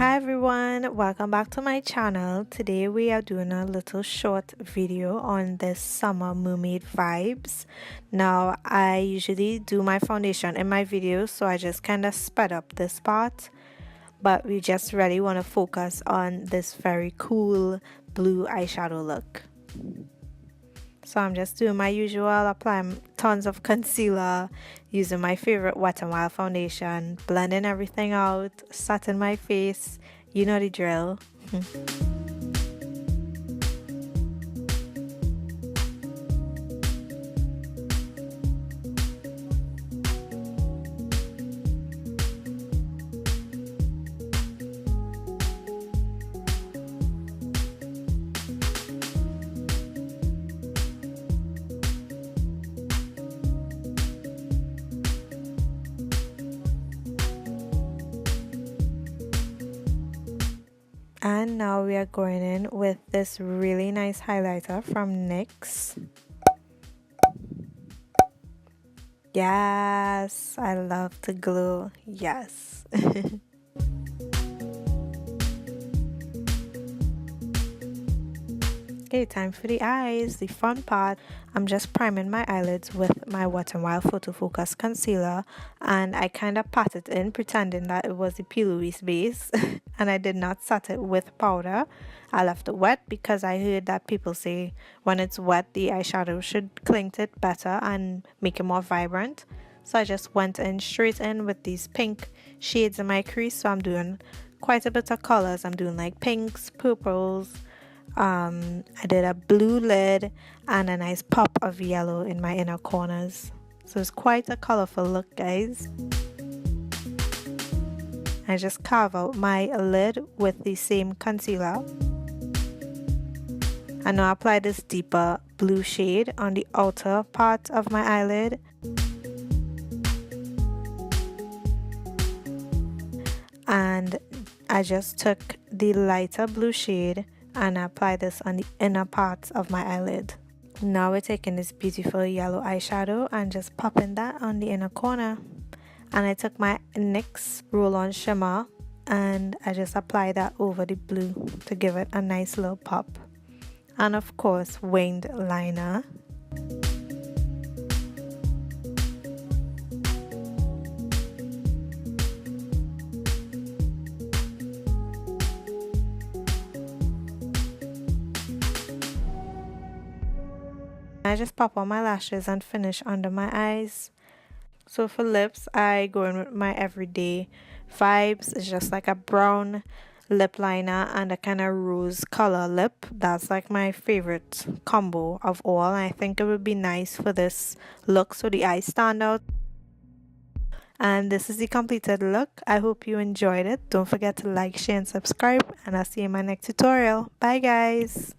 Hi everyone, welcome back to my channel. Today we are doing a little short video on this summer mermaid vibes. Now I usually do my foundation in my videos, so I just kind of sped up this part, but we just really want to focus on this very cool blue eyeshadow look. So I'm just doing my usual, applying tons of concealer, using my favorite Wet n Wild foundation, blending everything out, setting my face, you know the drill. And now we are going in with this really nice highlighter from NYX. Yes, I love to glow. Yes. Okay, time for the eyes, the fun part. I'm just priming my eyelids with my Wet n Wild Photo Focus concealer, and I kind of pat it in pretending that it was the P. Louise base and I did not set it with powder. I left it wet because I heard that people say when it's wet the eyeshadow should cling to it better and make it more vibrant. So I just went in straight in with these pink shades in my crease. So I'm doing quite a bit of colors. I'm doing like pinks, purples. I did a blue lid and a nice pop of yellow in my inner corners. So it's quite a colorful look, guys. I just carve out my lid with the same concealer. And now apply this deeper blue shade on the outer part of my eyelid. And I just took the lighter blue shade and apply this on the inner parts of my eyelid. Now we're taking this beautiful yellow eyeshadow and just popping that on the inner corner. And I took my NYX roll-on shimmer and I just applied that over the blue to give it a nice little pop. And of course, winged liner. I just pop on my lashes and finish under my eyes. So for lips, I go in with my everyday vibes. It's just like a brown lip liner and a kind of rose color lip. That's like my favorite combo of all. And I think it would be nice for this look so the eyes stand out. And this is the completed look. I hope you enjoyed it. Don't forget to like, share, and subscribe. And I'll see you in my next tutorial. Bye, guys.